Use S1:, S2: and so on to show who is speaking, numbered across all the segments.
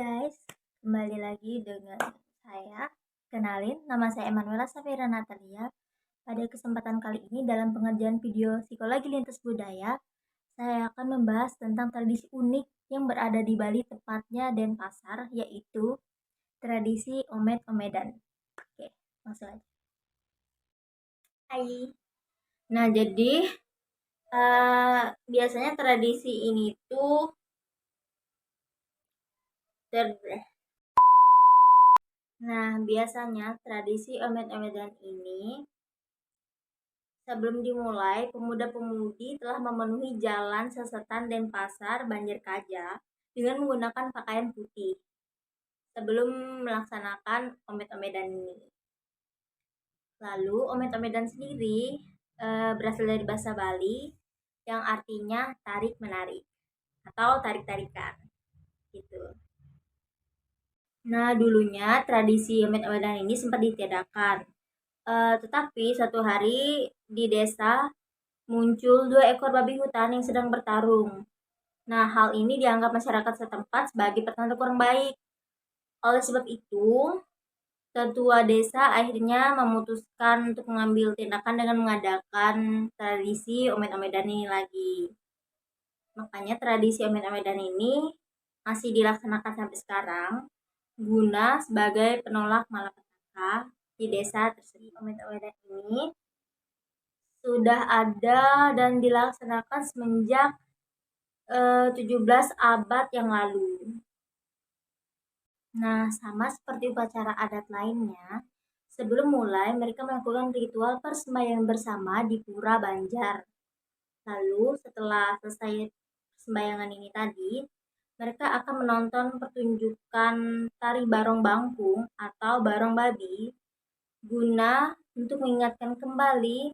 S1: guys, kembali lagi dengan saya. Kenalin, nama saya Emanuela Safira Natalia. Pada kesempatan kali ini dalam pengerjaan video Psikologi Lintas Budaya, saya akan membahas tentang tradisi unik yang berada di Bali, tepatnya Denpasar, yaitu tradisi Omet-Omedan. Oke, langsung aja. Hai. Nah, jadi biasanya tradisi ini tuh biasanya tradisi Omet-Omedan ini sebelum dimulai, pemuda-pemudi telah memenuhi jalan Sesetan Denpasar Banjarkaja dengan menggunakan pakaian putih sebelum melaksanakan Omet-Omedan ini. Lalu Omet-Omedan sendiri berasal dari bahasa Bali yang artinya tarik-menarik atau tarik-tarikan gitu. Nah, dulunya tradisi Omet-Omedan ini sempat ditiadakan. Tetapi suatu hari di desa muncul 2 ekor babi hutan yang sedang bertarung. Nah, hal ini dianggap masyarakat setempat sebagai pertanda kurang baik. Oleh sebab itu, ketua desa akhirnya memutuskan untuk mengambil tindakan dengan mengadakan tradisi Omet-Omedan ini lagi. Makanya tradisi Omet-Omedan ini masih dilaksanakan sampai sekarang guna sebagai penolak malapetaka di desa tersebut. Omet-Omedan ini sudah ada dan dilaksanakan semenjak 17 abad yang lalu. Nah, sama seperti upacara adat lainnya, sebelum mulai mereka melakukan ritual persembahyaan bersama di Pura Banjar. Lalu setelah selesai persembahyangan ini tadi, mereka akan menonton pertunjukan tari barong bangkung atau barong babi guna untuk mengingatkan kembali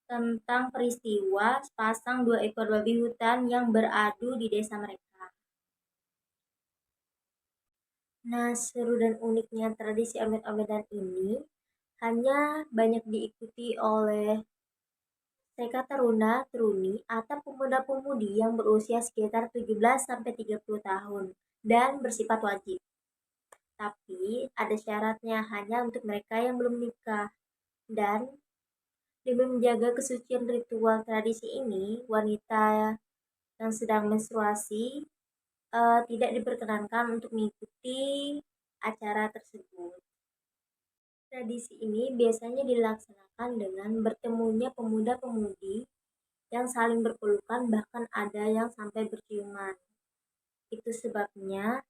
S1: tentang peristiwa sepasang 2 ekor babi hutan yang beradu di desa mereka. Nah, seru dan uniknya tradisi Omet-Omedan ini hanya banyak diikuti oleh Seka Taruna Teruni atau pemuda-pemudi yang berusia sekitar 17-30 tahun dan bersifat wajib. Tapi ada syaratnya hanya untuk mereka yang belum nikah. Dan demi menjaga kesucian ritual tradisi ini, wanita yang sedang menstruasi tidak diperkenankan untuk mengikuti acara tersebut. Tradisi ini biasanya dilaksanakan dengan bertemunya pemuda-pemudi yang saling berpelukan, bahkan ada yang sampai berciuman. Itu sebabnya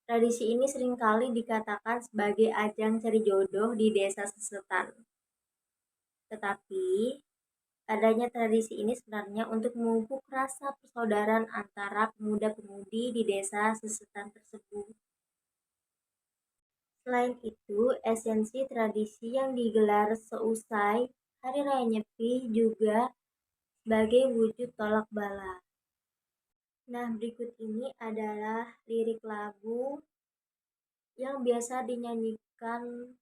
S1: tradisi ini seringkali dikatakan sebagai ajang cari jodoh di desa Sesetan. Tetapi adanya tradisi ini sebenarnya untuk memupuk rasa persaudaraan antara pemuda-pemudi di desa Sesetan tersebut. Selain itu, esensi tradisi yang digelar seusai Hari Raya Nyepi juga sebagai wujud tolak bala. Nah, berikut ini adalah lirik lagu yang biasa dinyanyikan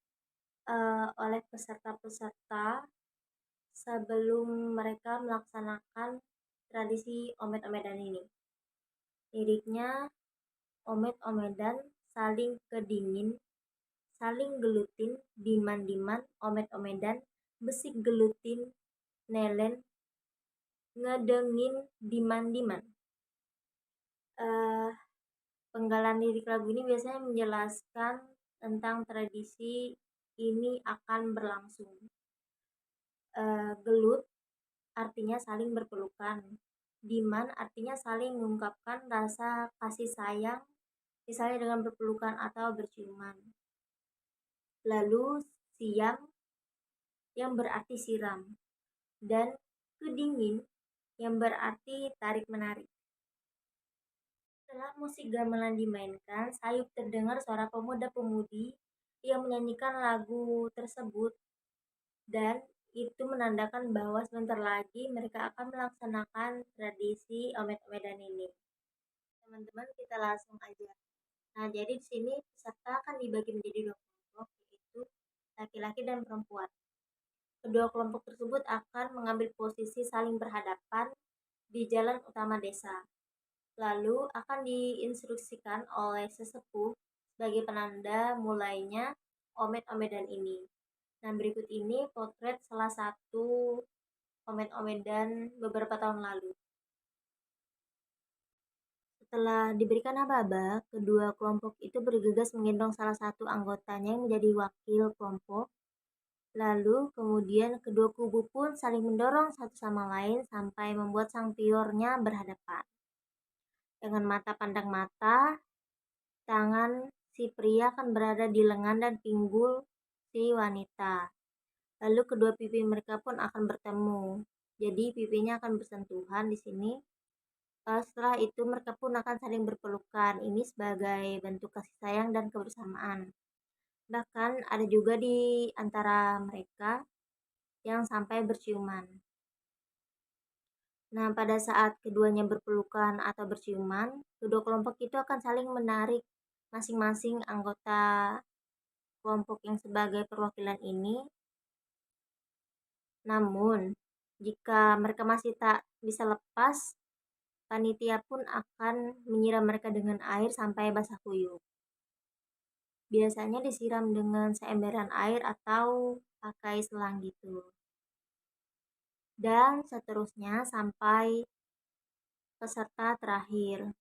S1: oleh peserta-peserta sebelum mereka melaksanakan tradisi Omet-Omedan ini. Liriknya, Omet-Omedan saling kedingin, saling gelutin, diman-diman, Omet-Omedan, besik gelutin, nelen, ngedengin, diman-diman. Penggalan lirik lagu ini biasanya menjelaskan tentang tradisi ini akan berlangsung. Gelut artinya saling berpelukan. Diman artinya saling mengungkapkan rasa kasih sayang, misalnya dengan berpelukan atau berciuman. Lalu siam yang berarti siram, dan kedingin yang berarti tarik-menarik. Setelah musik gamelan dimainkan, sayup terdengar suara pemuda-pemudi yang menyanyikan lagu tersebut, dan itu menandakan bahwa sebentar lagi mereka akan melaksanakan tradisi Omet-Omedan ini. Teman-teman, kita langsung aja. Nah, jadi di sini peserta akan dibagi menjadi 2 kelompok, yaitu laki-laki dan perempuan. Kedua kelompok tersebut akan mengambil posisi saling berhadapan di jalan utama desa. Lalu akan diinstruksikan oleh sesepuh sebagai penanda mulainya omed-omedan ini. Nah, berikut ini potret salah satu omed-omedan beberapa tahun lalu. Setelah diberikan aba-aba, kedua kelompok itu bergegas menggendong salah satu anggotanya yang menjadi wakil kelompok. Lalu kemudian kedua kubu pun saling mendorong satu sama lain sampai membuat sang piornya berhadapan. Dengan mata pandang mata, tangan si pria akan berada di lengan dan pinggul si wanita. Lalu kedua pipi mereka pun akan bertemu. Jadi pipinya akan bersentuhan di sini. Setelah itu mereka pun akan saling berpelukan. Ini sebagai bentuk kasih sayang dan kebersamaan. Bahkan ada juga di antara mereka yang sampai berciuman. Nah, pada saat keduanya berpelukan atau berciuman, kedua kelompok itu akan saling menarik masing-masing anggota kelompok yang sebagai perwakilan ini. Namun, jika mereka masih tak bisa lepas, panitia pun akan menyiram mereka dengan air sampai basah kuyup. Biasanya disiram dengan seemberan air atau pakai selang gitu. Dan seterusnya sampai peserta terakhir.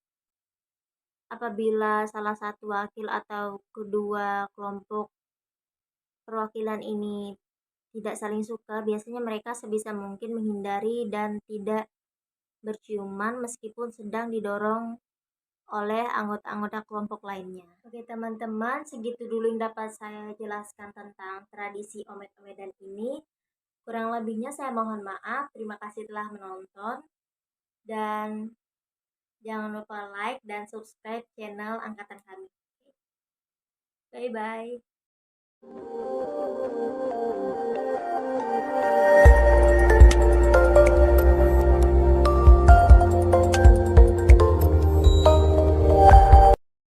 S1: Apabila salah satu wakil atau kedua kelompok perwakilan ini tidak saling suka, biasanya mereka sebisa mungkin menghindari dan tidak berciuman meskipun sedang didorong oleh anggota-anggota kelompok lainnya. Oke teman-teman, segitu dulu yang dapat saya jelaskan tentang tradisi omed-omedan ini. Kurang lebihnya saya mohon maaf. Terima kasih telah menonton. Dan jangan lupa like dan subscribe channel angkatan kami. Bye-bye.